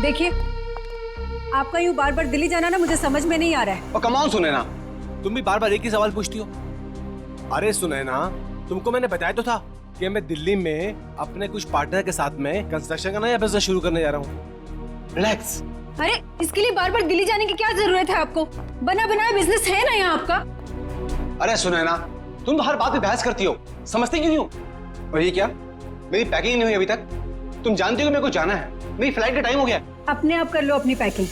देखिए, आपका यूं बार बार दिल्ली जाना ना मुझे समझ में नहीं आ रहा है। और कमाओ सुनैना, तुम भी बार बार एक ही सवाल पूछती हो। अरे सुनैना, तुमको मैंने बताया तो था कि मैं दिल्ली में अपने कुछ पार्टनर के साथ में कंस्ट्रक्शन का नया बिजनेस शुरू करने जा रहा हूँ। रिलैक्स। अरे इसके लिए बार बार दिल्ली जाने की क्या जरूरत है आपको? बना बनाया बिजनेस है ना यहाँ आपका। अरे सुनैना, तुम तो हर बात पे बहस करती हो, समझती क्यों नहीं हो? और ये क्या, मेरी पैकिंग नहीं हुई अभी तक? तुम जानती हो कि मेरे को जाना है, मेरी फ्लाइट का टाइम हो गया। अपने आप कर लो अपनी पैकिंग।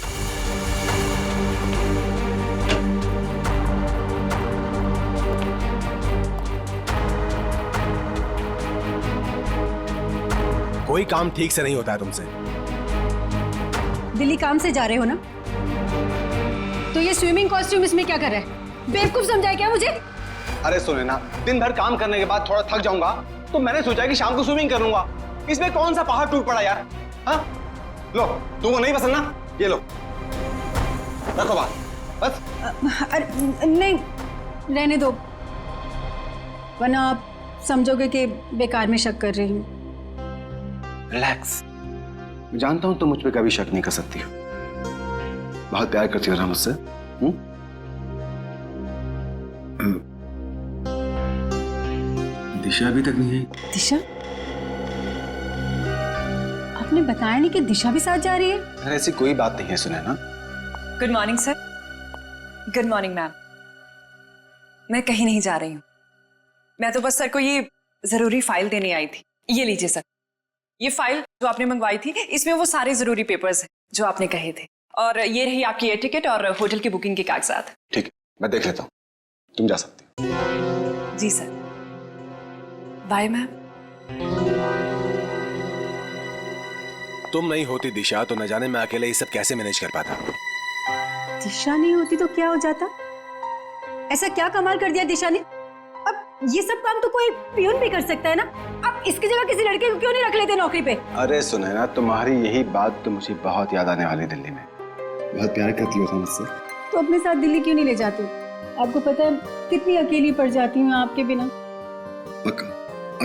कोई काम ठीक से नहीं होता है तुमसे। दिल्ली काम से जा रहे हो ना, तो ये स्विमिंग कॉस्ट्यूम इसमें क्या कर रहा है? बेवकूफ समझाए क्या मुझे? अरे सुनैना, दिन भर काम करने के बाद थोड़ा थक जाऊंगा तो मैंने सोचा कि शाम को स्विमिंग कर लूंगा। इसमें कौन सा पहाड़ टूट पड़ा यार? हाँ, लो, तुमको नहीं पसंद ना, ये लो, रखो बात, बस। अरे नहीं, रहने दो, वरना आप समझोगे कि बेकार में शक कर रही हूँ। रिलैक्स। मैं जानता हूं तुम मुझ पे कभी शक नहीं कर सकती हो, बहुत प्यार करती हो ना मुझसे। दिशा अभी तक नहीं आई। दिशा? आपने बताया नहीं कि दिशा भी साथ जा रही है? अरे ऐसी कोई बात नहीं है Sunaina. Good morning sir. Good morning ma'am. मैं कहीं नहीं जा रही हूँ, मैं तो बस सर को ये जरूरी फाइल देने आई थी। ये लीजिए सर, ये फाइल जो आपने मंगवाई थी, इसमें वो सारे जरूरी पेपर्स हैं जो आपने कहे थे, और ये रही आपकी एयर टिकट और होटल की बुकिंग के कागजात। ठीक है, मैं देख लेता हूँ, तुम जा सकती हो। जी सर, बाय मैम। तुम नहीं होती दिशा तो न जाने मैं अकेले ये सब कैसे मैनेज कर पाता। दिशा नहीं होती तो क्या हो जाता? ऐसा क्या कमाल कर दिया दिशा ने? अब ये सब काम तो कोई पियून भी कर सकता है ना। अब इसकी जगह किसी लड़के को क्यों नहीं रख लेते नौकरी पे? अरे सुनैना, तुम्हारी यही बात तो मुझे बहुत याद आने वाली दिल्ली में। बहुत प्यार करती हो तुम मुझसे। तो अपने साथ दिल्ली क्यों नहीं ले जाते? आपको पता है कितनी अकेली पड़ जाती हूँ आपके बिना। पक्का,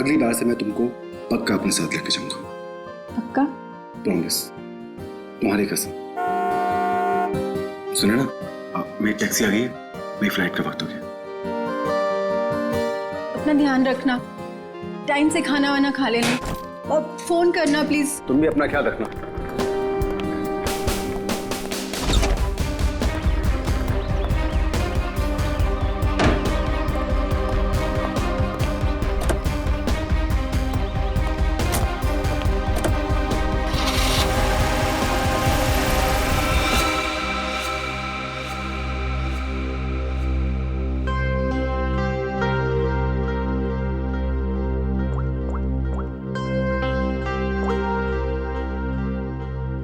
अगली बार से मैं तुमको पक्का अपने साथ लेके जाऊंगा। पक्का? प्रॉमिस, तुम्हारी कसम। सुनैना, मेरी टैक्सी आ गई है, मेरी फ्लाइट का वक्त हो गया। अपना ध्यान रखना, टाइम से खाना वाना खा लेना, और फोन करना प्लीज। तुम भी अपना ख्याल रखना।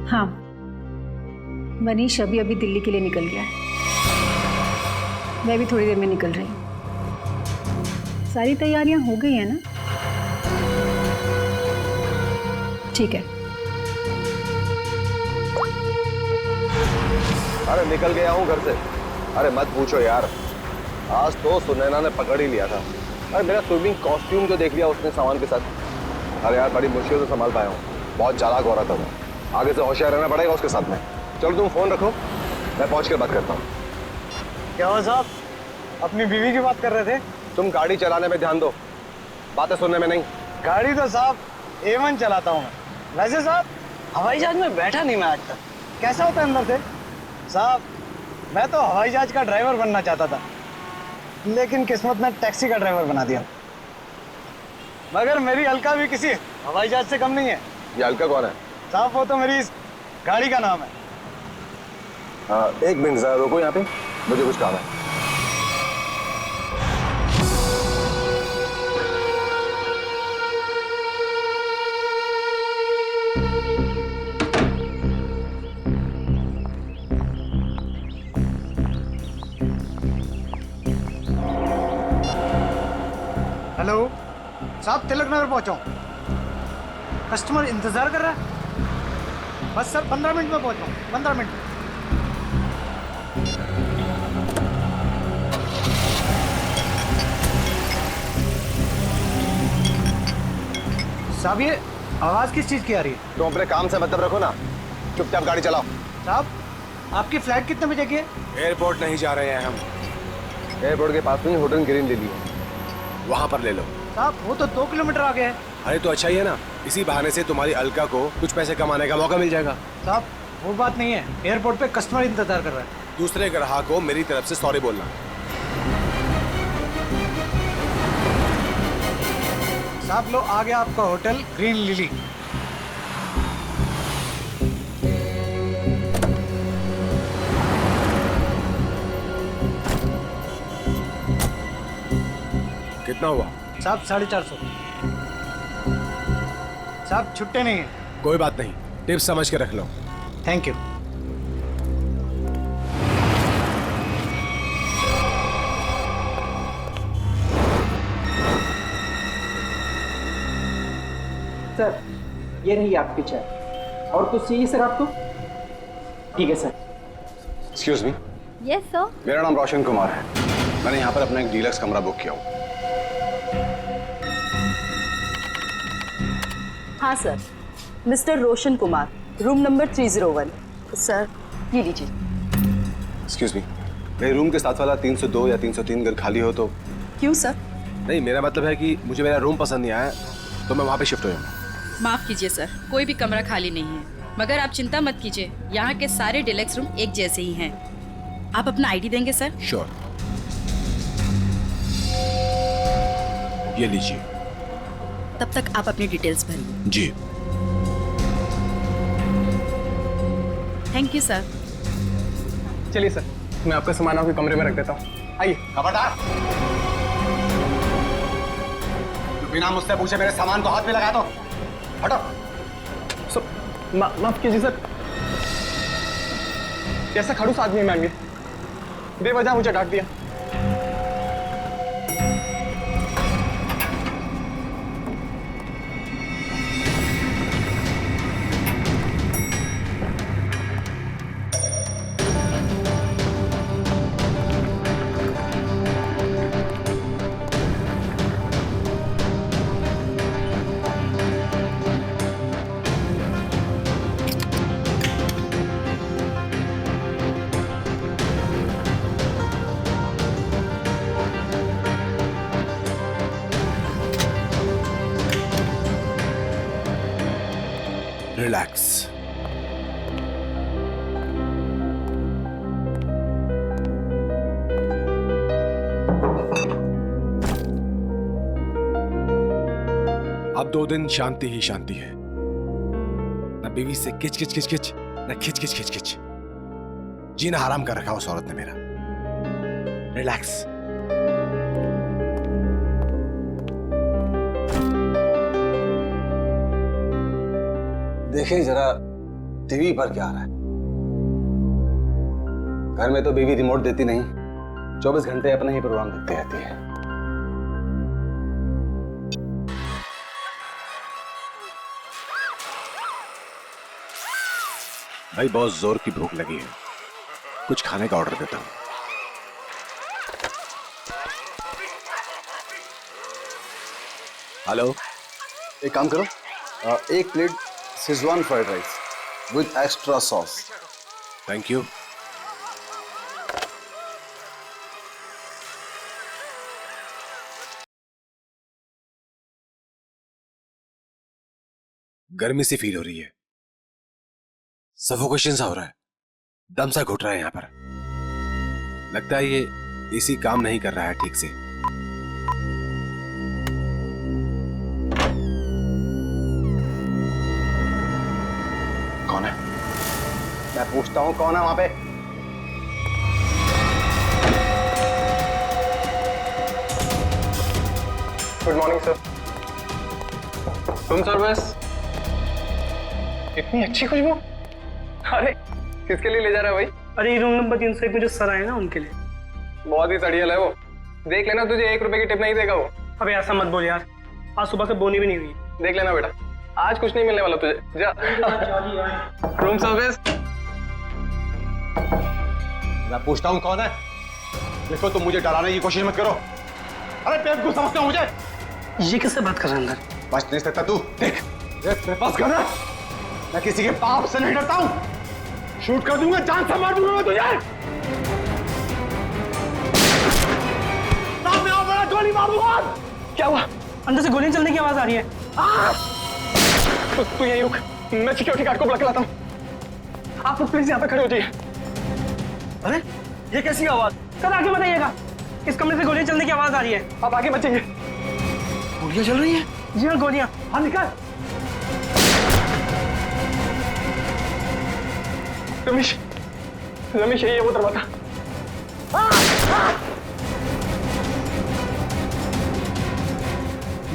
हाँ, मनीष अभी अभी दिल्ली के लिए निकल गया है। मैं भी थोड़ी देर में निकल रही हूँ। सारी तैयारियां हो गई है ना? ठीक है। अरे निकल गया हूँ घर से। अरे मत पूछो यार, आज तो सुनैना ने पकड़ ही लिया था। अरे मेरा स्विमिंग कॉस्ट्यूम जो देख लिया उसने सामान के साथ। अरे यार बड़ी मुश्किल से संभाल पाया हूँ, बहुत चालाक औरत है वो। आगे से होशियार रहना पड़ेगा उसके साथ में। चलो तुम फोन रखो, मैं पहुंच कर बात करता हूँ। क्या हुआ साहब, अपनी बीवी की बात कर रहे थे? तुम गाड़ी चलाने में ध्यान दो, बातें सुनने में नहीं। गाड़ी तो साहब A1 चलाता हूँ मैं। वैसे साहब हवाई जहाज में बैठा नहीं मैं आज तक। कैसा होता है अंदर से? साहब मैं तो हवाई जहाज का ड्राइवर बनना चाहता था, लेकिन किस्मत ने टैक्सी का ड्राइवर बना दिया। मगर मेरी अलका भी किसी हवाई जहाज से कम नहीं है। ये अलका कौन है? साहब वो तो मेरी इस गाड़ी का नाम है। एक मिनट जरा रुको यहाँ पे, मुझे कुछ काम है। हेलो साहब, तिलक नगर पहुंचा हूं। कस्टमर इंतजार कर रहा है। बस सर 15 मिनट में पहुंचा हूं, 15 मिनट में। साहब ये आवाज किस चीज की आ रही है? तुम अपने काम से मतलब रखो ना। चुपचाप गाड़ी चलाओ। साहब आपकी फ्लाइट कितने बजे की है? एयरपोर्ट नहीं जा रहे हैं हम, एयरपोर्ट के पास में होटल ग्रीन ले लिया। वहां पर ले लो। साहब वो तो 2 किलोमीटर आगे है। अरे तो अच्छा ही है ना, इसी बहाने से तुम्हारी अलका को कुछ पैसे कमाने का मौका मिल जाएगा। साहब वो बात नहीं है, एयरपोर्ट पे कस्टमर इंतजार कर रहा है। दूसरे ग्राहक को मेरी तरफ से सॉरी बोलना। साहब लो आ गया आपका होटल ग्रीन लिली। कितना हुआ? साहब 450। साहब छुट्टे नहीं है। कोई बात नहीं, टिप्स समझ के रख लो। Thank you. सर ये रही आपकी चाय, और कुछ चाहिए सर आपको? ठीक है sir. Excuse me. Yes sir. मेरा नाम रोशन कुमार है। मैंने यहाँ पर अपना एक डीलक्स कमरा बुक किया हूँ। हाँ sir, mister Roshan Kumar, room number 301। Sir ये लीजिए। एक्सक्यूज मी, मेरे रूम के साथ वाला 302 या 303 घर खाली हो तो? क्यों सर? नहीं, मेरा मतलब है कि मुझे मेरा रूम पसंद नहीं आया तो मैं वहाँ पे शिफ्ट हो जाऊँगा। माफ कीजिए सर, कोई भी कमरा खाली नहीं है, मगर आप चिंता मत कीजिए, यहाँ के सारे डिलक्स रूम एक जैसे ही हैं। आप अपना आईडी देंगे सर? श्योर। ये लीजिए। तब तक आप अपनी डिटेल्स भरिए। जी। Thank you sir. चलिए सर, मैं आपका सामान आपके कमरे में रख देता हूँ। आइए। खबरदार, तू बिना मुझसे पूछे मेरे सामान को हाथ में लगा दो। हटो। माफ कीजिए सर, कैसा खड़ूस आदमी है मैम, बेवजह मुझे डांट दिया। रिलैक्स। अब 2 दिन शांति ही शांति है, न बीवी से किच किच किच किच, न खिच खिच खिच खिच। जीना हराम कर रखा उस औरत ने मेरा। रिलैक्स। देखिए जरा टीवी पर क्या आ रहा है। घर में तो बीवी रिमोट देती नहीं, 24 घंटे अपना ही प्रोग्राम देखती रहती है। भाई बहुत जोर की भूख लगी है, कुछ खाने का ऑर्डर देता हूं। हेलो, एक काम करो, एक plate Schezwan fried rice with extra sauce. Thank you. गर्मी सी फील हो रही है, सफोकेशन सा हो रहा है, दम सा घुट रहा है यहां पर। लगता है ये एसी काम नहीं कर रहा है ठीक से। कौन है? मैं पूछता हूं कौन है वहां पे? Good morning sir. Room service. इतनी अच्छी खुशबू। अरे किसके लिए ले जा रहा है भाई? अरे ये रूम नंबर 301 में जो सर आए ना उनके लिए। बहुत ही सड़ियल है वो, देख लेना, तुझे 1 रुपए की टिप नहीं देगा वो। अबे ऐसा मत बोल यार, आज सुबह से बोनी भी नहीं हुई। देख लेना बेटा, आज कुछ नहीं मिलने वाला तुझे, जा। Room service. मैं पूछता हूं कौन है? देखो तुम मुझे डराने की कोशिश मत करो। अरे बेवकूफ समझते हो मुझे? ये किससे बात कर रहा है अंदर? बच नहीं सकता तू। देख मेरे पास गन है, मैं किसी के बाप से नहीं डरता हूं। शूट कर दूंगा, जान से मार दूंगा मैं तुझे। सामने आओ, बड़ा गोली मार दूंगा। क्या हुआ? अंदर से गोलियां चलने की आवाज आ रही है। तू यहीं रुक, मैं सिक्योरिटी गार्ड को बुला के लाता हूँ। आप लोग प्लीज यहाँ पे खड़े हो जाइए। अरे ये कैसी आवाज? सर आगे बताइएगा, इस कमरे से गोलियां चलने की आवाज आ रही है। आप आगे मत जाइए। गोलियां चल रही हैं? जी हाँ, गोलियां। हाँ निकाल। रमेश, रमेश यही है वो दरवाजा।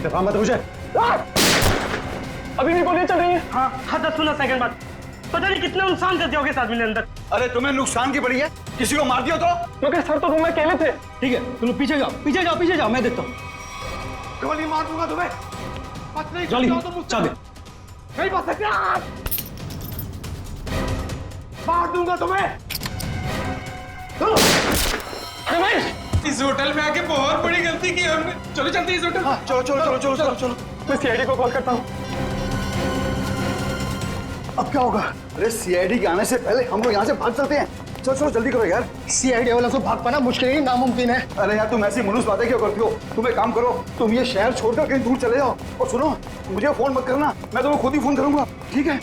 दफा मत मुझे। अभी भी गोलियां चल रही हैं। हाँ हाँ, 10-15 सेकंड बाद। पता नहीं कितना नुकसान कर दिया होगा इस आदमी ने अंदर। अरे तुम्हें नुकसान की पड़ी है? किसी को मार दिया तो? मगर सर तो रूम में अकेले थे। ठीक है, तुम पीछे जाओ, पीछे जाओ, पीछे जाओ, मैं देखता हूँ। गोली मार दूंगा तुम्हें। बच नहीं जल्दी सकते हो तो मुझसे। चाबी। नहीं बच सकते आप। मार दूंगा तुम्हें। रमेश, इस होटल में आके बहुत बड़ी गलती की हमने। चलो चलते इस होटल। चलो चलो चलो चलो चलो चलो। मैं सीआईडी को कॉल करता हूँ। अब क्या होगा? अरे सीआईडी के आने से पहले हम लोग यहाँ से भाग चलते हैं। चलो चलो जल्दी करो यार। सीआईडी वाला से भाग पाना मुश्किल ही नामुमकिन है। अरे यार तुम ऐसी मुनुस बातें क्यों करती हो? तुम एक काम करो, तुम ये शहर छोड़कर कहीं दूर चले जाओ। और सुनो, मुझे फोन मत करना, मैं तुम्हें खुद ही फोन करूंगा, ठीक है?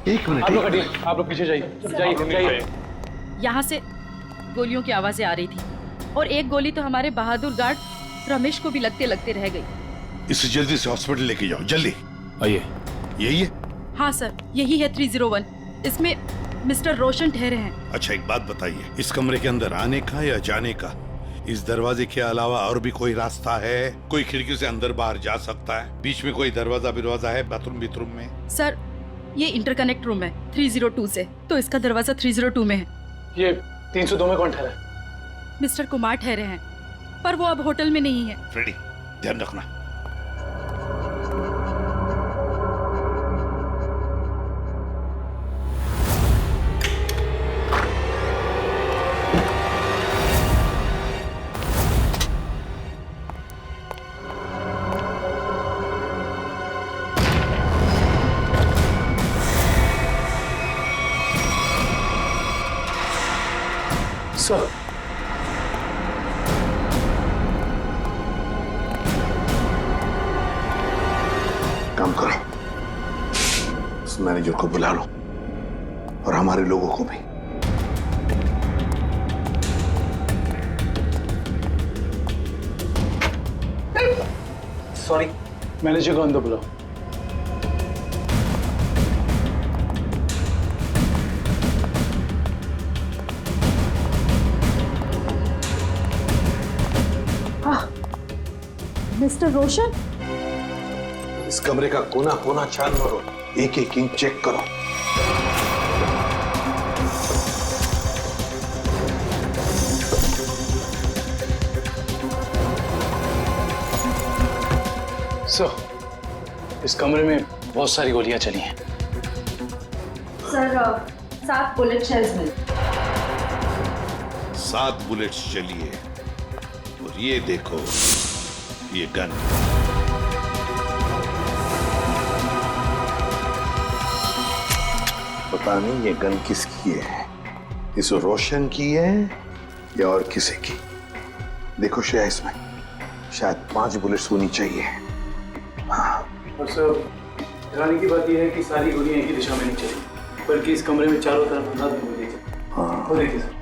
एक मिनट। आप लोग हटिए, आप लोग पीछे जाइए। जाइए। यहाँ से गोलियों की आवाजें आ रही थी और एक गोली तो हमारे बहादुर गार्ड रमेश को भी लगते लगते रह गई। इसे जल्दी से हॉस्पिटल लेके जाओ, जल्दी। आइए। यही है? हाँ सर, यही है 301। इसमें मिस्टर रोशन ठहरे हैं। अच्छा एक बात बताइए, इस कमरे के अंदर आने का या जाने का इस दरवाजे के अलावा और भी कोई रास्ता है? कोई खिड़की से अंदर बाहर जा सकता है? बीच में कोई दरवाजा है बाथरूम में? सर ये इंटरकनेक्ट रूम है 302 से, तो इसका दरवाजा 302 में है। ये 302 में कौन ठहरा है? मिस्टर कुमार ठहरे हैं, पर वो अब होटल में नहीं है। फ्रेडी, ध्यान रखना। सर, काम करो, उस मैनेजर को बुला लो और हमारे लोगों को भी। सॉरी, मैनेजर को अंदर बुलाओ। मिस्टर रोशन, इस कमरे का कोना कोना छान मारो, एक एक इंच चेक करो। सर, इस कमरे में बहुत सारी गोलियां चली हैं। सर 7 बुलेट शेल्स मिले। 7 बुलेट्स चली है। और ये देखो, ये गन। पता नहीं ये गन किसकी है, इस रोशन की है या और किसी की। देखो श्रेया, इसमें शायद 5 बुलेट्स होनी चाहिए। हाँ। और सर, हैरानी की बात यह है कि सारी गोलियां एक ही दिशा में नहीं चली, बल्कि इस कमरे में चारों तरफ 10 गोलियां चली। हाँ। वो देखिए सर।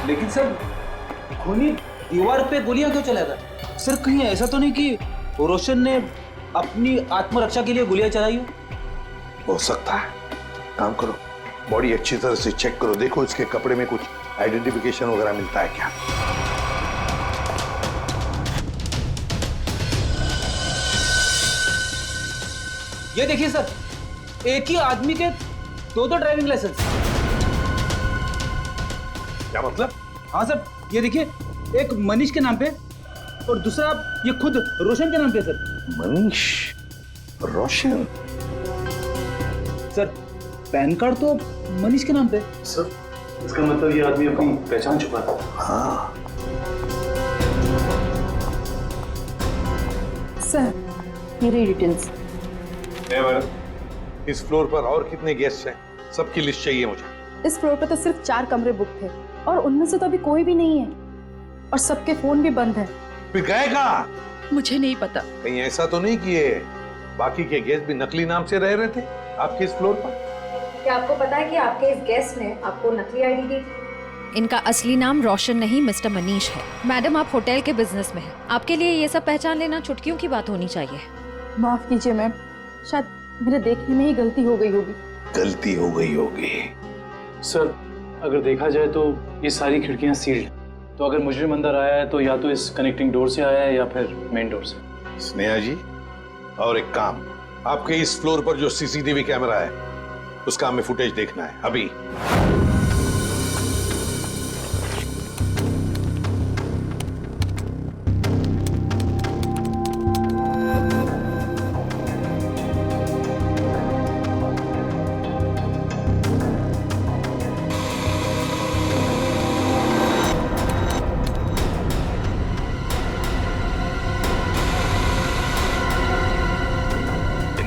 लेकिन सर, खूनी दीवार पे गोलियां क्यों चलाता? सर कहीं ऐसा तो नहीं कि रोशन ने अपनी आत्मरक्षा के लिए गोलियां चलाई हो सकता है। काम करो, बॉडी अच्छी तरह से चेक करो, देखो इसके कपड़े में कुछ आइडेंटिफिकेशन वगैरह मिलता है क्या। ये देखिए सर, एक ही आदमी के 2 ड्राइविंग लाइसेंस। क्या मतलब? हाँ सर, ये देखिए, एक मनीष के नाम पे और दूसरा ये खुद रोशन के नाम पे सर। मनीष, रोशन। सर पैन कार्ड तो मनीष के नाम पे। सर, इसका मतलब ये आदमी अपनी पहचान छुपाता था। हाँ, सर मेरी डिटेल्स। इस फ्लोर पर और कितने गेस्ट हैं? सबकी लिस्ट चाहिए मुझे। इस फ्लोर पे तो सिर्फ 4 कमरे बुक थे और उनमें से तो अभी कोई भी नहीं है और सबके फोन भी बंद है। फिर गए कहाँ? मुझे नहीं पता। कहीं ऐसा तो नहीं किए बाकी के गेस्ट भी नकली नाम से रह रहे थे आपके इस फ्लोर पर? क्या आपको पता है कि आपके इस गेस्ट ने आपको नकली आईडी दी? इनका असली नाम रोशन नहीं मिस्टर मनीष है। मैडम आप होटल के बिजनेस में हैं, आपके लिए ये सब पहचान लेना चुटकियों की बात होनी चाहिए। माफ कीजिए मैम, शायद मेरे देखने में ही गलती हो गई होगी। गलती हो गई होगी। सर अगर देखा जाए तो ये सारी खिड़कियां सील्ड हैं, तो अगर मुजरिम अंदर आया है तो या तो इस कनेक्टिंग डोर से आया है या फिर मेन डोर से। स्नेहा जी, और एक काम, आपके इस फ्लोर पर जो सीसीटीवी कैमरा है उसका हमें फुटेज देखना है अभी।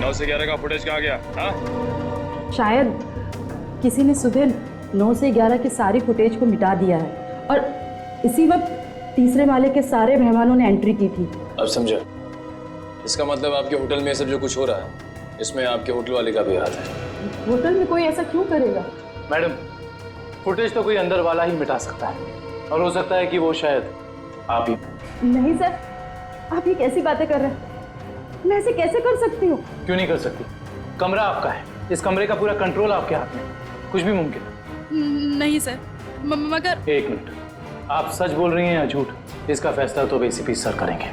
से 11 का फुटेज कहाँ गया? हाँ? शायद किसी ने सुबह 9 से 11 की सारी फुटेज को मिटा दिया है और इसी वक्त तीसरे माले के सारे मेहमानों ने एंट्री की थी। अब समझा। इसका मतलब आपके होटल में सब जो कुछ हो रहा है इसमें आपके होटल वाले का भी हाथ है। होटल में कोई ऐसा क्यों करेगा? मैडम फुटेज तो कोई अंदर वाला ही मिटा सकता है और हो सकता है कि वो शायद आप ही। नहीं सर, आप ये कैसी बातें कर रहे हैं? मैं ऐसे कैसे कर सकती हूँ? क्यों नहीं कर सकती? कमरा आपका है, इस कमरे का पूरा कंट्रोल आपके हाथ में, कुछ भी मुमकिन है। नहीं सर, मगर। एक मिनट, आप सच बोल रही हैं या झूठ? इसका फैसला तो एसीपी सर करेंगे।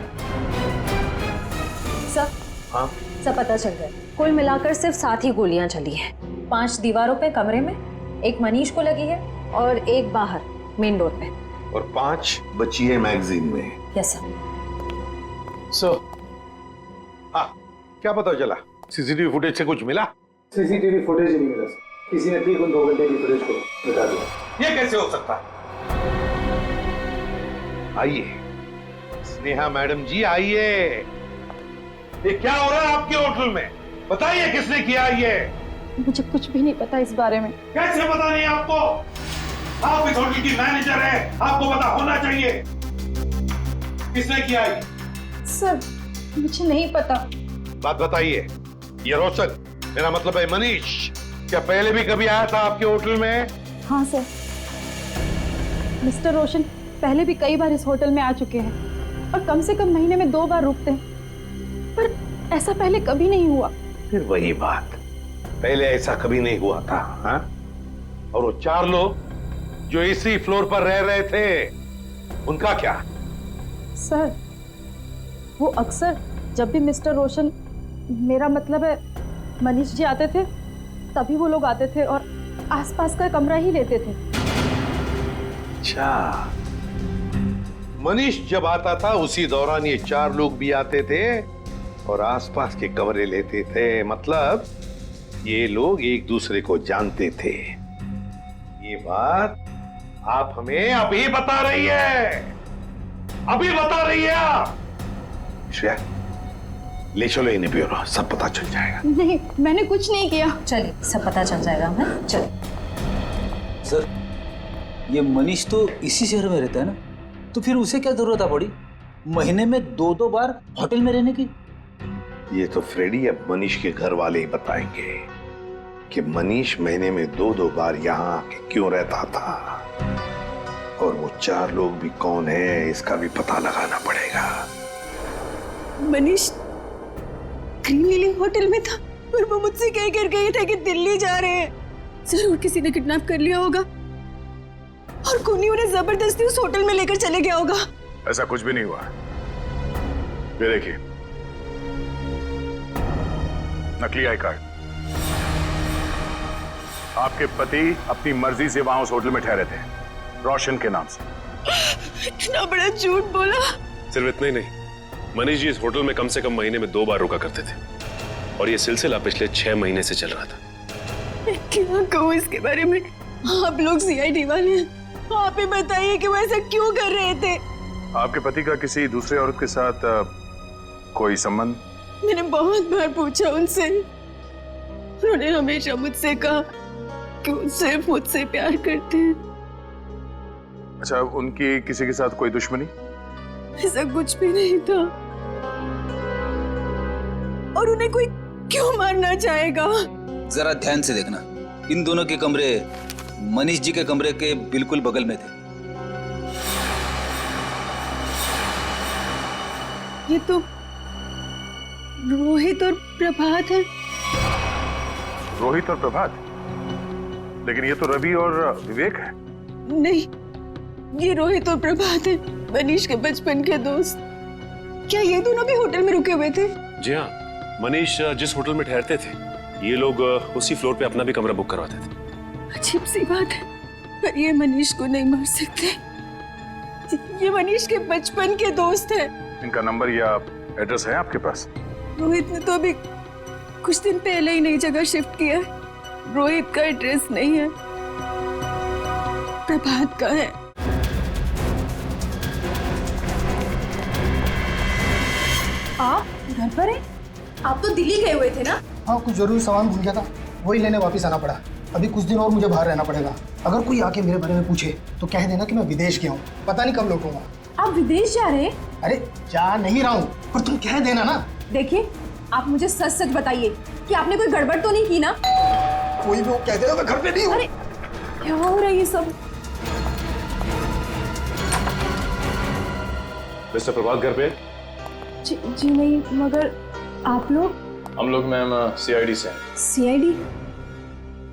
सर, हाँ सब पता चल गया। कुल मिलाकर सिर्फ 7 ही गोलियां चली हैं। 5 दीवारों पे कमरे में, 1 मनीष को लगी है और 1 बाहर मेन डोर पे, और 5 बची है मैगजीन में। Yes sir. सर हाँ, क्या पता चला? सीसीटीवी फुटेज से कुछ मिला? सीसीटीवी फुटेज ही नहीं मिला सर, किसी ने ठीक उन 2 घंटे की फुटेज को मिटा दिया। ये कैसे हो सकता है? आइए स्नेहा मैडम जी, आइए। ये क्या हो रहा है आपके होटल में? बताइए किसने किया ये? मुझे कुछ भी नहीं पता इस बारे में। कैसे पता नहीं आपको? आप इस होटल की मैनेजर है, आपको पता होना चाहिए। किसने किया ये? सर मुझे नहीं पता। बात बताइए। ये रोशन, मेरा मतलब है मनीष, क्या पहले भी कभी आया था आपके होटल में? हाँ सर, मिस्टर रोशन पहले भी कई बार इस होटल में आ चुके हैं और कम से कम महीने में 2 बार रुकते हैं, पर ऐसा पहले कभी नहीं हुआ। फिर वही बात, पहले ऐसा कभी नहीं हुआ था। हाँ? और वो 4 लोग जो इसी फ्लोर पर रह रहे थे, उनका क्या? सर वो अक्सर जब भी मिस्टर रोशन, मेरा मतलब है मनीष जी आते थे, तभी वो लोग आते थे और आसपास का कमरा ही लेते थे। अच्छा, मनीष जब आता था उसी दौरान ये 4 लोग भी आते थे और आसपास के कमरे लेते थे। मतलब ये लोग एक दूसरे को जानते थे। ये बात आप हमें अभी बता रही है, अभी बता रही है आप। श्रेया, ले चलो इन्हें ब्यूरो, सब पता चल जाएगा। नहीं, मैंने कुछ नहीं किया। चलिए, सब पता चल जाएगा हमें। चलिए। सर ये मनीष तो इसी शहर में रहता है ना, तो फिर उसे क्या जरूरत आ पड़ी महीने में 2-2 बार होटल में रहने की? ये तो फ्रेडी अब मनीष के घर वाले ही बताएंगे कि मनीष महीने में 2-2 बार यहाँ आके क्यों रहता था, और वो 4 लोग भी कौन है इसका भी पता लगाना पड़ेगा। मनीष ग्रीन लिली होटल में था और वो मुझसे कह कर गए थे कि दिल्ली जा रहे हैं। जरूर किसी ने किडनैप कर लिया होगा और कोनी उन्हें जबरदस्ती उस होटल में लेकर चले गया होगा। ऐसा कुछ भी नहीं हुआ। ये देखिए, नकली आई कार्ड। आपके पति अपनी मर्जी से वहां उस होटल में ठहरे थे, रोशन के नाम से। इतना बड़ा झूठ बोला। सिर्फ इतना ही नहीं, मनीष जी इस होटल में कम से कम महीने में 2 बार रुका करते थे और ये सिलसिला पिछले 6 महीने से चल रहा था। मैं क्या कहूँ इसके बारे में? आप लोग सीआईडी वाले आप ही बताइए कि वो ऐसा क्यों कर रहे थे। आपके पति का किसी दूसरे औरत के साथ कोई संबंध? मैंने बहुत बार पूछा उनसे, उन्होंने हमेशा मुझसे कहा कि वो सिर्फ मुझसे प्यार करते हैं। अच्छा, उनकी किसी के साथ कोई दुश्मनी? ऐसा कुछ भी नहीं था। और उन्हें कोई क्यों मारना चाहेगा? जरा ध्यान से देखना, इन दोनों के कमरे मनीष जी के कमरे के बिल्कुल बगल में थे। ये तो रोहित और प्रभात है। रोहित और प्रभात? लेकिन ये तो रवि और विवेक है। नहीं, ये रोहित और प्रभात है, मनीष के बचपन के दोस्त। क्या ये दोनों भी होटल में रुके हुए थे? जी हाँ, मनीष जिस होटल में ठहरते थे ये लोग उसी फ्लोर पे अपना भी कमरा बुक करवाते थे। अजीब सी बात है, पर ये मनीष को नहीं मार सकते। ये मनीष के बचपन के दोस्त हैं। इनका नंबर या एड्रेस है आपके पास? रोहित ने तो अभी कुछ दिन पहले ही नई जगह शिफ्ट किया है। रोहित का एड्रेस नहीं है, प्रभात का है। आप घर पर हैं? आप तो दिल्ली गए हुए थे ना? हाँ, कुछ जरूरी सामान भूल गया था, वही लेने वापस आना पड़ा। अभी कुछ दिन और मुझे बाहर रहना पड़ेगा। अगर कोई आके मेरे बारे में पूछे तो कह देना कि मैं विदेश गया हूँ, पता नहीं कब लौटूंगा। आप विदेश जा रहे हैं? अरे जा नहीं रहा हूँ, पर तुम कह देना ना। देखिए, आप मुझे सच सच बताइए कि आपने कोई गड़बड़ तो नहीं की ना? कोई भी वो कह देगा मैं घर पे नहीं हूँ। अरे क्या हो रहा है ये सब? मिस्टर प्रभात घर पे? जी नहीं, मगर आप लोग? हम लोग मैम सीआईडी से हैं। सीआईडी?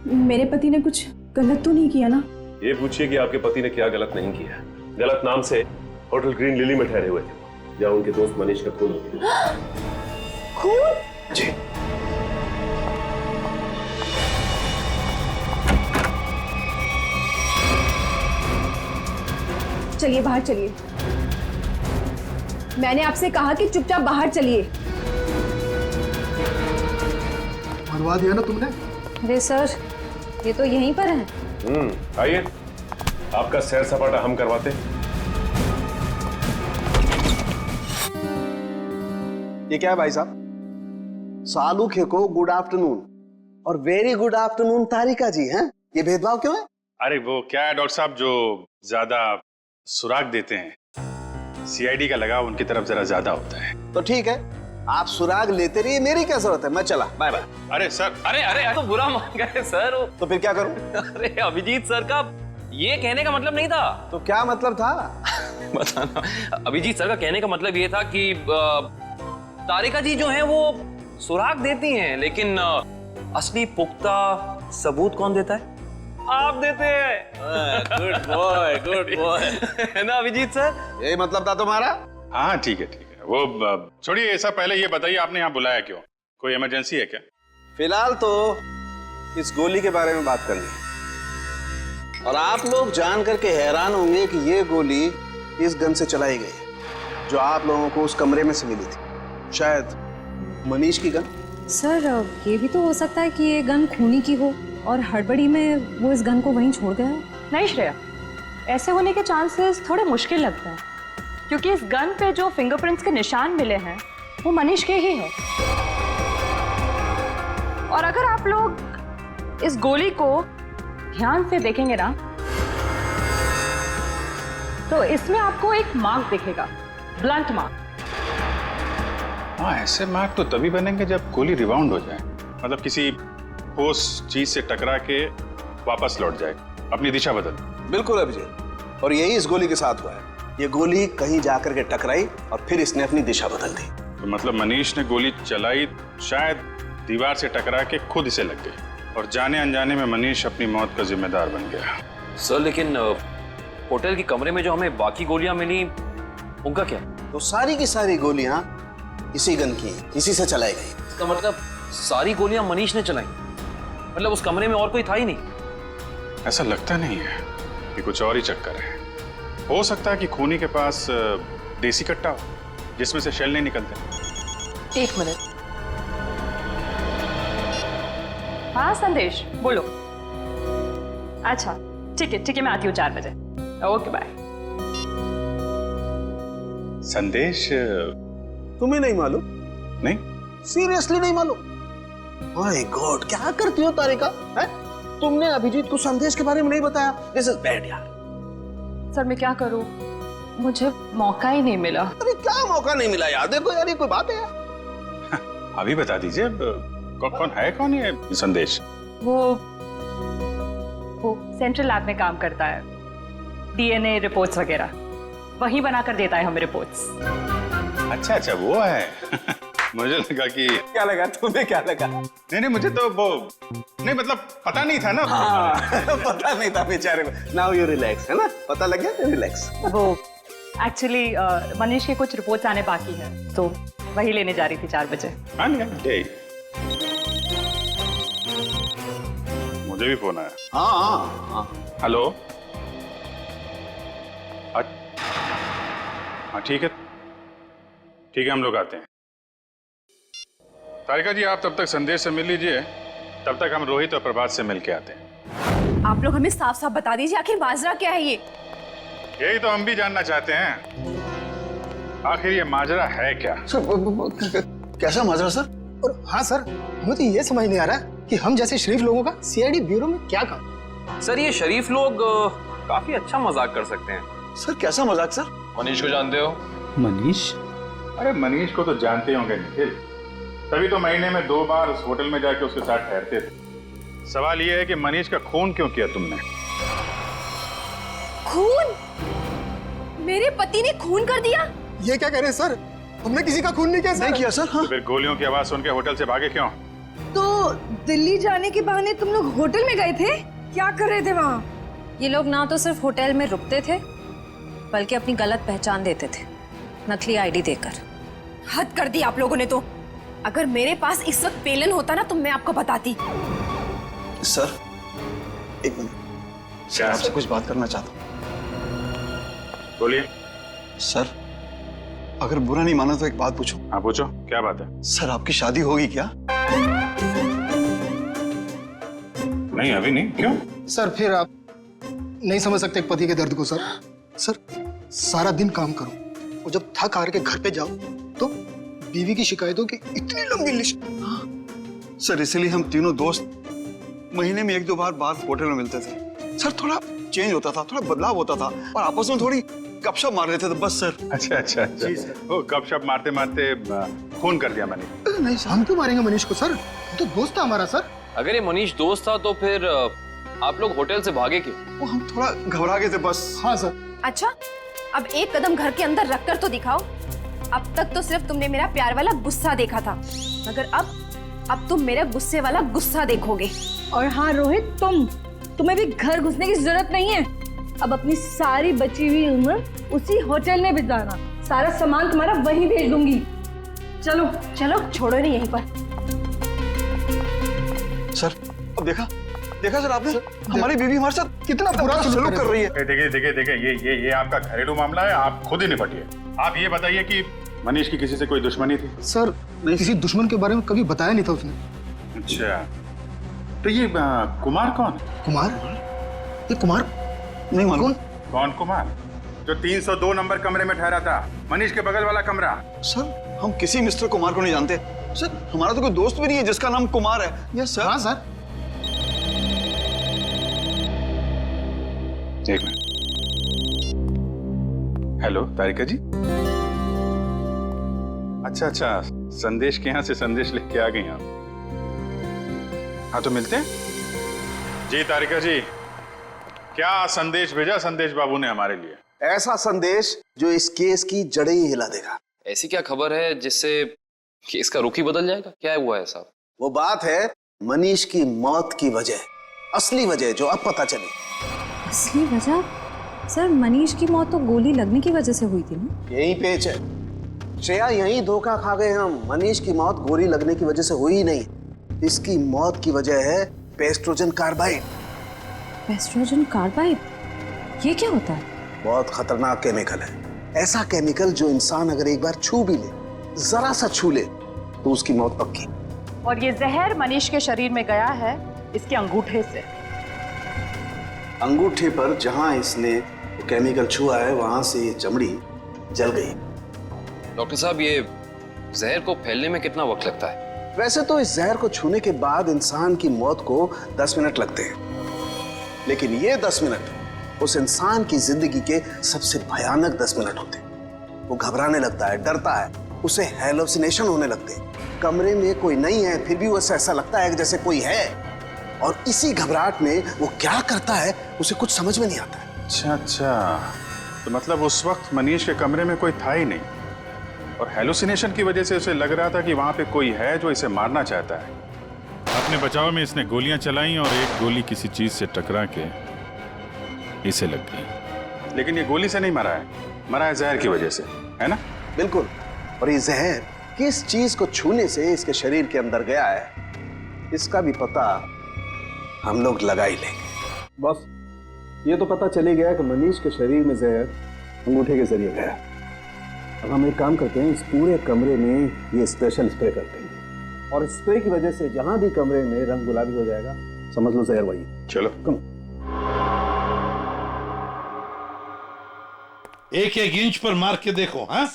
मेरे पति ने कुछ गलत तो नहीं किया ना? ये पूछिए कि आपके पति ने क्या गलत नहीं किया। गलत नाम से होटल ग्रीन लिली में ठहरे हुए थे जहाँ उनके दोस्त मनीष का खून हो गया। खून? जी। चलिए बाहर चलिए। मैंने आपसे कहा कि चुपचाप बाहर चलिए। मरवा दिया ना तुमने? अरे सर, ये तो यहीं पर है। आइए, आपका सैर सपाटा हम करवाते। ये क्या है भाई साहब? सालूखे को गुड आफ्टरनून और वेरी गुड आफ्टरनून तारिका जी हैं? ये भेदभाव क्यों है? अरे वो क्या है डॉक्टर साहब, जो ज्यादा सुराग देते हैं सीआईडी का लगाव उनकी तरफ जरा ज्यादा होता है। तो ठीक है, आप सुराग लेते रहिए, मेरी क्या जरूरत है, मैं चला, बाय बाय। अरे सर, अरे तो बुरा मान गए सर। तो फिर क्या करूं? अरे अभिजीत सर का ये कहने का मतलब नहीं था। तो क्या मतलब था? बताना। अभिजीत सर का कहने का मतलब ये था कि तारिका जी जो है वो सुराग देती हैं, लेकिन असली पुख्ता सबूत कौन देता है? आप देते हैं। Good boy, good boy. है ना अभिजीत सर? यही मतलब था तुम्हारा? हाँ ठीक है ठीक है, वो छोड़िए ऐसा, पहले ये बताइए आपने यहाँ बुलाया क्यों? कोई इमरजेंसी है क्या? फिलहाल तो इस गोली के बारे में बात करनी है, और आप लोग जान करके हैरान होंगे कि ये गोली इस गन से चलाई गई है जो आप लोगों को उस कमरे में से मिली थी। शायद मनीष की गन। सर, ये भी तो हो सकता है कि ये गन खूनी की हो और हड़बड़ी में वो इस गन को वहीं छोड़ गया हो। नहीं श्रेया, ऐसे होने के चांसेस थोड़े मुश्किल लगते हैं, क्योंकि इस गन पे जो फिंगरप्रिंट्स के निशान मिले हैं वो मनीष के ही हैं। और अगर आप लोग इस गोली को ध्यान से देखेंगे ना, तो इसमें आपको एक मार्क दिखेगा, ब्लंट मार्क। हाँ, ऐसे मार्क तो तभी बनेंगे जब गोली रिबाउंड हो जाए, मतलब किसी ठोस चीज से टकरा के वापस लौट जाए, अपनी दिशा बदल। बिल्कुल अभिजीत, और यही इस गोली के साथ हुआ है। ये गोली कहीं जाकर के टकराई और फिर इसने अपनी दिशा बदल दी। तो मतलब मनीष ने गोली चलाई, शायद दीवार से टकरा के खुद इसे लग गई, और जाने अनजाने में मनीष अपनी मौत का जिम्मेदार बन गया। सर लेकिन होटल के कमरे में जो हमें बाकी गोलियां मिली, उनका क्या? तो सारी की सारी गोलियां इसी गन की, इसी से चलाई गई। इसका मतलब सारी गोलियां मनीष ने चलाई, मतलब उस कमरे में और कोई था ही नहीं? ऐसा लगता नहीं है, कि कुछ और ही चक्कर है। हो सकता है कि खूनी के पास देसी कट्टा हो जिसमें से शेल नहीं निकलते। एक मिनट। हाँ संदेश, बोलो। अच्छा ठीक है, मैं आती हूँ 4 बजे। Okay bye. संदेश तुम्हें नहीं मालूम? नहीं, सीरियसली नहीं मालूम? माय गॉड, क्या करती हो तारिका? है? तुमने अभिजीत को संदेश के बारे में नहीं बताया। दिस इज बैड यार। सर मैं क्या करूँ, मुझे मौका ही नहीं मिला। अरे क्या मौका नहीं मिला यार? देखो यार, ये कोई बात है यार? अभी बता दीजिए कौन है ये संदेश? वो सेंट्रल लैब में काम करता है, डीएनए रिपोर्ट्स वगैरह वही बनाकर देता है हमें रिपोर्ट्स। अच्छा वो है। मुझे लगा कि क्या लगा तुम्हें? क्या लगा? नहीं मुझे तो वो नहीं, मतलब पता नहीं था ना। पता नहीं था बेचारे को। नाउ यू रिलैक्स, है ना? पता लग गया? रिलैक्स। वो एक्चुअली मनीष के कुछ रिपोर्ट्स आने बाकी है, तो वही लेने जा रही थी 4 बजे। मुझे भी फोन आया। हाँ। हेलो। हाँ ठीक है, हम लोग आते हैं। तारिका जी आप तब तक संदेश से मिल लीजिए, तब तक हम रोहित और प्रभात से मिल के आते हैं। आप लोग हमें साफ साफ बता दीजिए आखिर माजरा क्या है ये? यही तो हम भी जानना चाहते हैं, आखिर ये माजरा है क्या? सर कैसा माजरा सर? और हाँ सर, हमें तो ये समझ नहीं आ रहा कि हम जैसे शरीफ लोगों का सीआईडी ब्यूरो में क्या काम? सर ये शरीफ लोग काफी अच्छा मजाक कर सकते हैं। सर कैसा मजाक सर? मनीष को जानते हो? मनीष? अरे मनीष को तो जानते होंगे निखिल, तभी तो महीने में 2 बार उस होटल में जाके उसके साथ ठहरते थे। सवाल ये है कि मनीष का खून क्यों किया तुमने? खून? मेरे पति ने खून कर दिया? ये क्या कह रहे हैं सर? हमने किसी का खून नहीं किया सर। नहीं किया सर। हाँ? तो फिर गोलियों की आवाज सुन के होटल से भागे क्यों? तो दिल्ली जाने के बहाने तुम लोग होटल में गए थे? क्या कर रहे थे वहाँ? ये लोग ना तो सिर्फ होटल में रुकते थे, बल्कि अपनी गलत पहचान देते थे, नकली आईडी देकर। हद कर दी आप लोगों ने तो। अगर मेरे पास इस वक्त पेलन होता ना तो मैं आपको बताती। सर एक मिनट, सर आपसे कुछ बात करना चाहता हूँ। बोलिए। सर अगर बुरा नहीं माना तो एक बात पूछूं? हाँ पूछो, क्या बात है? सर आपकी शादी होगी क्या? नहीं अभी नहीं। क्यों? सर फिर आप नहीं समझ सकते पति के दर्द को सर। सर सारा दिन काम करो और जब थक हार के घर पे जाओ तो बीवी की शिकायतों की इतनी लंबी लिस्ट। सर इसीलिए हम तीनों दोस्त महीने में 1-2 बार होटल में मिलते थे। सर थोड़ा चेंज होता था, थोड़ा बदलाव होता था और आपस में थोड़ी गपशप मार लेते थे बस सर। अच्छा। जी सर। वो गपशप मारते मारते खून कर दिया मैंने। नहीं सर, हम क्यों मारेंगे मनीष को सर? तो दोस्त था हमारा सर। अगर ये मनीष दोस्त था तो फिर आप लोग होटल से भागे क्यों? वो हम थोड़ा घबरा गए थे बस। हाँ सर। अच्छा अब एक कदम घर के अंदर रखकर तो दिखाओ। अब तक तो सिर्फ तुमने मेरा प्यार वाला गुस्सा देखा था, मगर अब तुम मेरा गुस्से वाला गुस्सा देखोगे। और हाँ रोहित, तुम्हें भी घर घुसने की जरूरत नहीं है। अब अपनी सारी बची हुई उम्र उसी होटल में बिताना। सारा सामान तुम्हारा वहीं भेज दूंगी। चलो छोड़ो नहीं यहीं पर। सर अब देखा सर आपने? हमारी बीवी हमारे साथ कितना बुरा सलूक कर रही है। देखिए ये आपका घरेलू मामला है, आप खुद ही निपटिए। आप ये बताइए कि मनीष की किसी से कोई दुश्मनी थी? सर नहीं, किसी दुश्मन के बारे में कभी बताया नहीं था उसने। अच्छा तो ये कुमार कौन है? कुमार? ये कुमार नहीं मालूम। कौन कुमार? जो 302 नंबर कमरे में ठहरा था, मनीष के बगल वाला कमरा। सर हम किसी मिस्टर कुमार को नहीं जानते सर। हमारा तो कोई दोस्त भी नहीं है जिसका नाम कुमार है। Yes sir. हाँ सर। एक मिनट। हेलो तारिका जी। अच्छा संदेश के यहाँ से संदेश लिख के आ गई आप। हाँ तो मिलते हैं। जी तारिका जी, क्या संदेश भेजा संदेश बाबू ने हमारे लिए? ऐसा संदेश जो इस केस की जड़ें ही हिला देगा। ऐसी क्या खबर है जिससे केस का रुख ही बदल जाएगा? क्या हुआ है साहब? वो बात है मनीष की मौत की वजह, असली वजह जो अब पता चली। असली वजह? सर मनीष की मौत तो गोली लगने की वजह से हुई थी ना? यही पेच है श्रेया, यही धोखा खा गए हम। मनीष की मौत गोली लगने की वजह से हुई ही नहीं। इसकी मौत की वजह है पेस्ट्रोजन कार्बाइड। पेस्ट्रोजन कार्बाइड? ये क्या होता है? बहुत खतरनाक केमिकल है। ऐसा केमिकल जो इंसान अगर एक बार छू भी ले, जरा सा छू ले, तो उसकी मौत पक्की। और ये जहर मनीष के शरीर में गया है इसके अंगूठे से। अंगूठे पर जहां इसने केमिकल छुआ है वहां से ये चमड़ी जल गई। डॉक्टर साहब, ये जहर को फैलने में कितना वक्त लगता है? वैसे तो इस जहर को छूने के बाद इंसान की मौत को 10 मिनट लगते हैं, लेकिन ये 10 मिनट उस इंसान की जिंदगी के सबसे भयानक 10 मिनट होते हैं। वो घबराने लगता है, डरता है, उसे हैलुसिनेशन होने लगते हैं। कमरे में कोई नहीं है फिर भी उसे ऐसा लगता है कि जैसे कोई है, और इसी घबराहट में वो क्या करता है उसे कुछ समझ में नहीं आता है। अच्छा, तो मतलब उस वक्त मनीष के कमरे में कोई था ही नहीं, और हेलुसिनेशन की वजह से उसे लग रहा था कि वहां पे कोई है जो इसे मारना चाहता है। अपने बचाव में इसने गोलियां चलाई और एक गोली किसी चीज से टकरा के इसे लग गई। लेकिन ये गोली से नहीं मरा है जहर की वजह से, है ना? बिल्कुल। और ये जहर किस चीज को छूने से इसके शरीर के अंदर गया है, इसका भी पता हम लोग लगा ही लेंगे। बस ये तो पता चली गया कि मनीष के शरीर में जहर अंगूठे के जरिए गया। अब हम एक काम करते हैं, इस पूरे कमरे में ये स्पेशल स्प्रे करते हैं, और स्प्रे की वजह से जहां भी कमरे में रंग गुलाबी हो जाएगा, समझ लो जहर वही। चलो कम। 1-1 इंच पर मार के देखो। हाँ,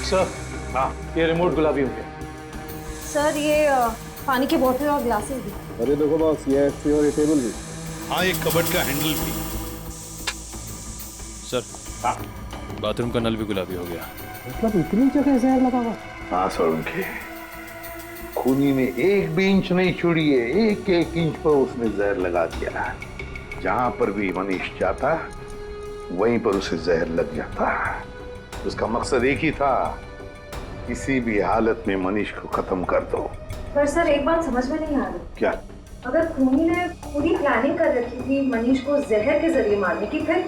सर, हाँ, ये रिमोट गुलाबी हो गया। सर, ये पानी की बोतल और ग्लासेस भी। अरे देखो बॉस, ये एक्सपी और ये टेबल भी। हाँ, एक कबर्ड का हैंडल भी। सर, हाँ, बाथरूम का नल भी गुलाबी हो गया। मतलब इतनी जगह जहर लगा हुआ? हाँ सर, उनके खूनी ने 1 भी इंच नहीं छोड़ी है, 1-1 इंच पर उसने जहर लगा दिया। जहां पर भी मनीष जाता वहीं पर उसे जहर लग जाता। उसका मकसद एक ही था, किसी भी हालत में मनीष को खत्म कर दो। पर सर, एक बात समझ में नहीं आ रही। क्या? अगर खूनी ने पूरी प्लानिंग कर रखी थी मनीष को जहर के जरिए मारने की, फिर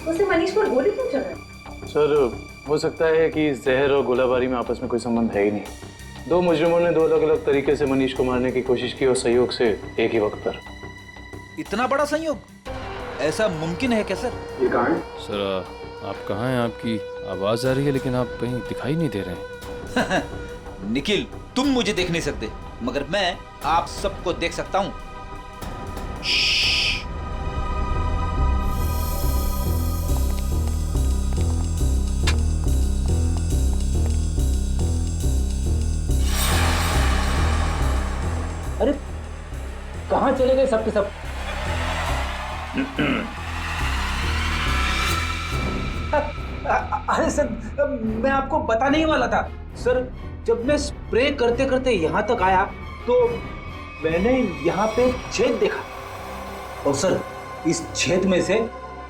उसने मनीष पर गोली क्यों चलाई? सर, हो सकता है कि जहर और गोलाबारी में आपस में कोई संबंध है ही नहीं। 2 मुजरिमों ने 2 अलग-अलग तरीके से मनीष को मारने की कोशिश की, और संयोग से एक ही वक्त पर। इतना बड़ा संयोग ऐसा मुमकिन है क्या सर? ये कहाँ है? सर, आप कहाँ हैं? आपकी आवाज आ रही है लेकिन आप कहीं दिखाई नहीं दे रहे हैं। निखिल, तुम मुझे देख नहीं सकते, मगर मैं आप सबको देख सकता हूं। अरे कहाँ चले गए सब के सब? अरे सर, मैं आपको बताने ही वाला था। सर, जब मैं स्प्रे करते करते यहाँ तक आया तो मैंने यहाँ पे छेद देखा, और सर इस छेद में से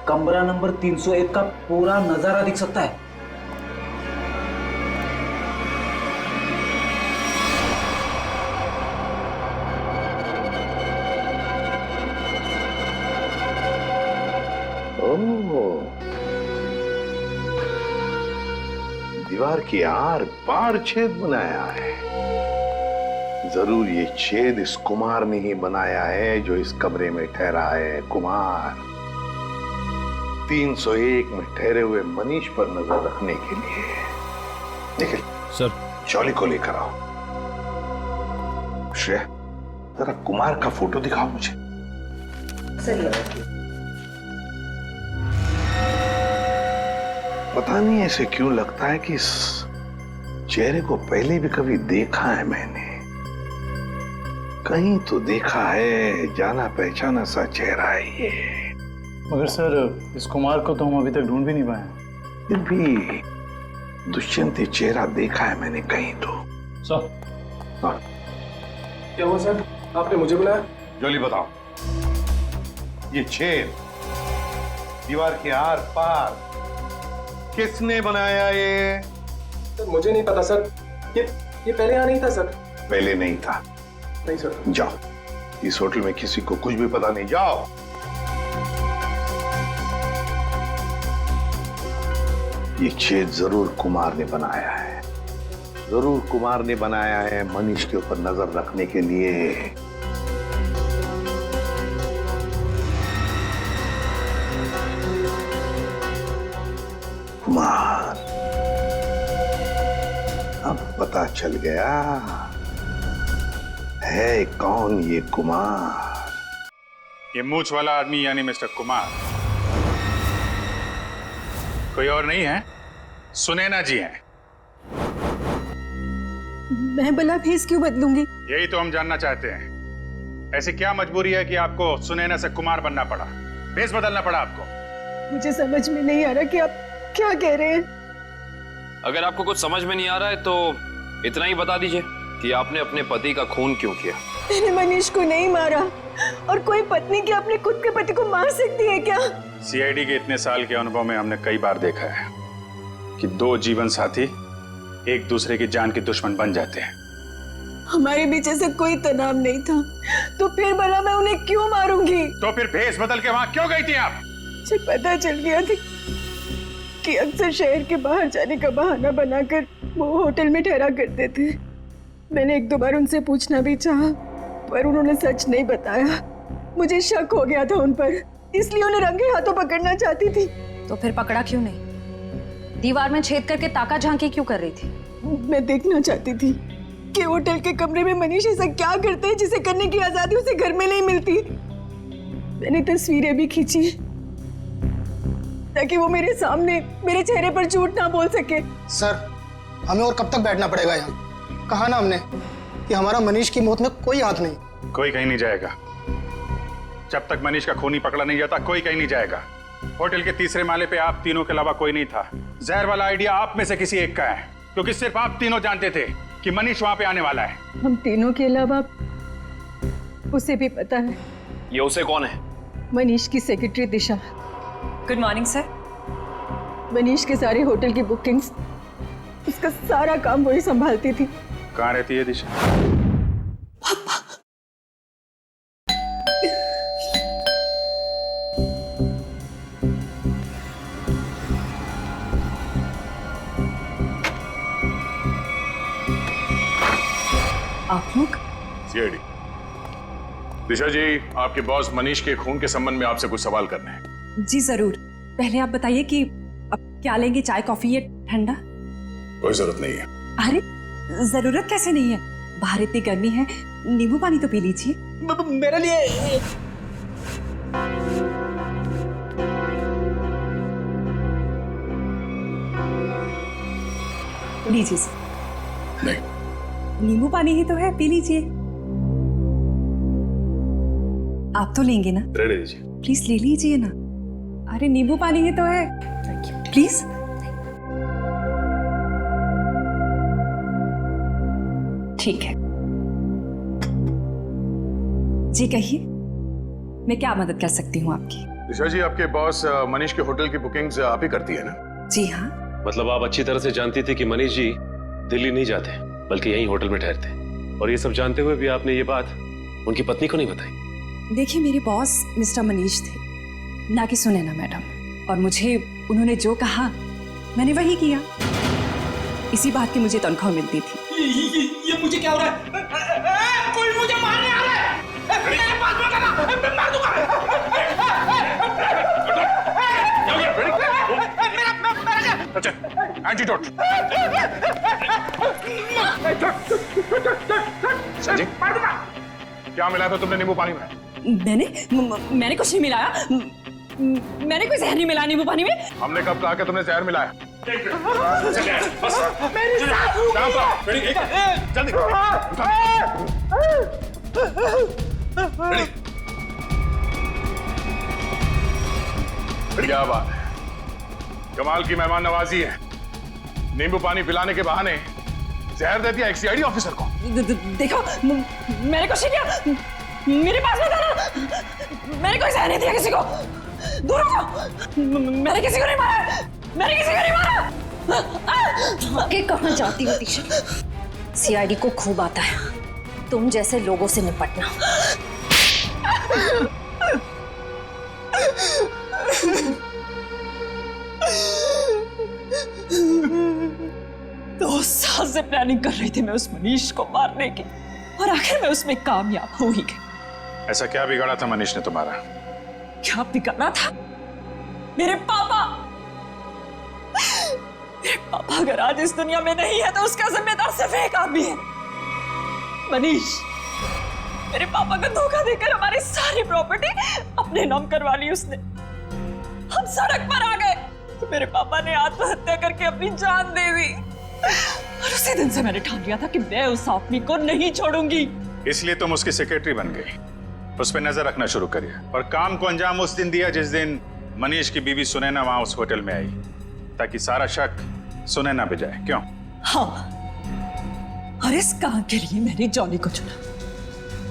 कमरा नंबर 301 का पूरा नजारा दिख सकता है। दीवार की आर पार छेद बनाया है। जरूर ये छेद इस कुमार ने ही बनाया है जो इस कमरे में ठहरा है। कुमार 301 में ठहरे हुए मनीष पर नजर रखने के लिए। निखिल सर, जॉली को लेकर आओ। श्रेया, जरा कुमार का फोटो दिखाओ मुझे। पता नहीं ऐसे क्यों लगता है कि इस चेहरे को पहले भी कभी देखा है मैंने, कहीं तो देखा है, जाना पहचाना सा चेहरा है ये। मगर सर, इस कुमार को तो हम अभी तक ढूंढ भी नहीं पाए। फिर भी दुष्यंत ये चेहरा देखा है मैंने कहीं तो। सर, हाँ। क्या हुआ सर, आपने मुझे बुलाया? जॉली बताओ, ये छेद दीवार के आर पार किसने बनाया ये? सर, मुझे नहीं पता सर, ये पहले यहाँ नहीं था सर। पहले नहीं था? नहीं सर। जाओ, इस होटल में किसी को कुछ भी पता नहीं, जाओ। ये छेद जरूर कुमार ने बनाया है, जरूर कुमार ने बनाया है मनीष के ऊपर नजर रखने के लिए। कुमार। अब पता चल गया है कौन ये कुमार। ये मूछ वाला आदमी यानी मिस्टर कुमार कोई और नहीं है, सुनैना जी हैं। मैं भला भेस क्यों बदलूंगी? यही तो हम जानना चाहते हैं। ऐसी क्या मजबूरी है कि आपको सुनैना से कुमार बनना पड़ा, भेस बदलना पड़ा आपको? मुझे समझ में नहीं आ रहा कि आप क्या कह रहे हैं। अगर आपको कुछ समझ में नहीं आ रहा है तो इतना ही बता दीजिए कि आपने अपने पति का खून क्यों किया। मैंने मनीष को नहीं मारा, और कोई पत्नी क्या अपने खुद के पति को मार सकती है क्या? सीआईडी के इतने साल के अनुभव में हमने कई बार देखा है कि दो जीवन साथी एक दूसरे की जान के दुश्मन बन जाते हैं। हमारे बीच ऐसा कोई तनाव नहीं था, तो फिर भला मैं उन्हें क्यों मारूंगी? तो फिर भेस बदल के वहां क्यों गई थी आप? मुझे पता चल गया था कि अक्सर शहर के बाहर जाने का बहाना बनाकर वो होटल में ठहरा करते थे। मैंने एक दो बार उनसे पूछना भी चाहा, पर उन्होंने सच नहीं बताया। मुझे शक हो गया था उन पर, इसलिए उन्हें रंगे हाथों पकड़ना चाहती थी। तो फिर पकड़ा क्यों नहीं? दीवार में छेद करके ताका झांकी क्यों कर रही थी? मैं देखना चाहती थी कि होटल के कमरे में मनीष ऐसा क्या करते हैं जिसे करने की आजादी उसे घर में नहीं मिलती। मैंने तस्वीरें भी खींची ताकि वो मेरे सामने मेरे चेहरे पर झूठ ना बोल सके। सर, हमें और कब तक बैठना पड़ेगा यहाँ? कहा ना हमने कि हमारा मनीष की मौत में कोई हाथ नहीं। कोई कहीं नहीं जाएगा जब तक मनीष का खूनी पकड़ा नहीं जाता। कोई कहीं नहीं जाएगा। होटल के तीसरे माले पे आप तीनों के अलावा कोई नहीं था। जहर वाला आइडिया आप में से किसी एक का है, क्योंकि सिर्फ आप तीनों जानते थे कि मनीष वहां पे आने वाला है। हम तीनों के अलावा उसे भी पता है। ये उसे कौन है? मनीष की secretary Disha. Good morning sir. Manish के सारे होटल की बुकिंग्स, उसका सारा काम वही संभालती थी। कहाँ रहती है दिशा? आप लोग? सीआईडी। दिशा जी, आपके बॉस मनीष के खून के संबंध में आपसे कुछ सवाल करने हैं। जी जरूर। पहले आप बताइए कि अब क्या लेंगे, चाय कॉफी या ठंडा? कोई जरूरत नहीं है। अरे जरूरत कैसे नहीं है, बाहर इतनी गर्मी है, नींबू पानी तो पी लीजिए। मेरे लिए लीजिए सर। नहीं, नींबू पानी ही तो है, पी लीजिए। आप तो लेंगे ना? रहने दीजिए। प्लीज ले लीजिए ना। अरे नींबू पानी ही तो है, प्लीज। ठीक है जी, कहिए मैं क्या मदद कर सकती हूँ आपकी? दिशा जी, आपके बॉस मनीष के होटल की बुकिंग्स आप ही करती है ना? जी हाँ। मतलब आप अच्छी तरह से जानती थी कि मनीष जी दिल्ली नहीं जाते बल्कि यहीं होटल में ठहरते, और ये सब जानते हुए भी आपने ये बात उनकी पत्नी को नहीं बताई? देखिए, मेरे बॉस मिस्टर मनीष थे, ना कि सुनैना मैडम, और मुझे उन्होंने जो कहा मैंने वही किया। इसी बात की मुझे तनख्वाह मिलती थी। ये मुझे क्या हो रहा है? कोई मुझे मारने आ रहा है। मेरे पास मत आना, मैं मार दूंगा। अच्छा, एंटीडोट। संजय, क्या मिलाया था तुमने नींबू पानी में? मैंने कुछ नहीं मिलाया। मैंने कोई जहर नहीं मिलाया नींबू पानी में। हमने कब कहा कि तुमने जहर मिलाया? क्या बात है, कमाल की मेहमान नवाजी है। नींबू पानी पिलाने के बहाने जहर दे दिया एक सीआईडी ऑफिसर को। देखो, मैंने कुछ नहीं किया, मेरे पास मत आना। मैंने कोई जहर नहीं दिया किसी को, दूर हो जाओ। मैंने किसी को नहीं मारा, मैंने किसी को नहीं मारा। आगे कहाँ जाती हो दिशा? सीआईडी को खूब आता है तुम जैसे लोगों से निपटना। 2 साल से प्लानिंग कर रही थी मैं उस मनीष को मारने की, और आखिर में उसमें कामयाब हो ही गई। ऐसा क्या बिगाड़ा था मनीष ने तुम्हारा? क्या बिगाड़ा था? मेरे पापा मेरे पापा अगर आज इस दुनिया में नहीं है तो उसका जिम्मेदार सिर्फ एक आदमी है, मनीष। मेरे पापा को धोखा देकर हमारी सारी प्रॉपर्टी अपने नाम करवा ली उसने। हम सड़क पर आ गए तो मेरे पापा ने आत्महत्या करके अपनी जान दे दी। और उसी दिन से मैंने ठान लिया था कि मैं उस आदमी को नहीं छोड़ूंगी। इसलिए तुम उसकी सेक्रेटरी बन गई। उस पर नजर रखना शुरू करिए और काम को अंजाम उस दिन दिया जिस दिन मनीष की बीवी सुनैना वहां उस होटल में आई, ताकि सारा शक सुनैना पे जाए। क्यों? हाँ, और इस काम के लिए मैंने जॉनी को चुना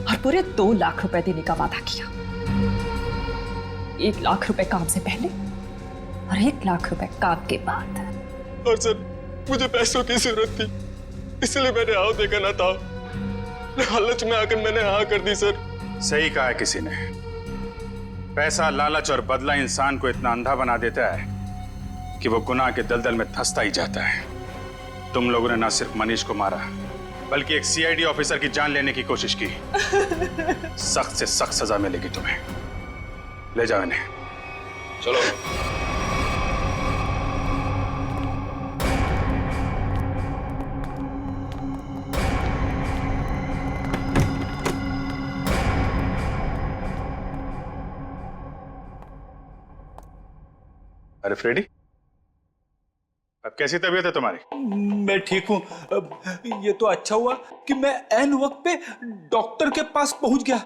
और पूरे 2 लाख रुपए देने का वादा किया। 1 लाख रुपए काम से पहले और 1 लाख रुपए काम के बाद। और सर, मुझे पैसों की जरूरत थी, इसलिए मैंने हाँ देखा ना था। लालच में आकर मैंने हाँ कर दी सर। सही कहा है किसी ने, पैसा, लालच और बदला इंसान को इतना अंधा बना देता है कि वो गुनाह के दलदल में धंसता ही जाता है। तुम लोगों ने ना सिर्फ मनीष को मारा बल्कि एक सीआईडी ऑफिसर की जान लेने की कोशिश की। सख्त से सख्त सजा मिलेगी तुम्हें। ले जाओ इन्हें। चलो। अरे फ्रेडी, अब कैसी तबीयत है तुम्हारी? मैं ठीक हूँ। ये तो अच्छा हुआ कि मैं ऐन वक्त पे डॉक्टर के पास पहुंच गया,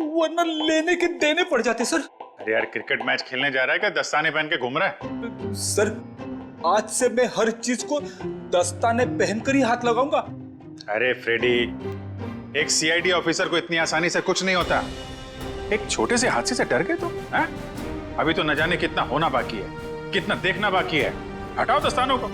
वरना लेने के देने पड़ जाते सर। अरे यार, क्रिकेट मैच खेलने जा रहा है क्या दस्ताने पहन के घूम रहा है? सर, आज से मैं हर चीज को दस्ताने पहनकर ही हाथ लगाऊंगा। अरे फ्रेडी, एक सीआईडी ऑफिसर को इतनी आसानी से कुछ नहीं होता। एक छोटे से हादसे से डर गए तुम? अभी तो न जाने कितना होना बाकी है, कितना देखना बाकी है। हटाओ दस्तानों को।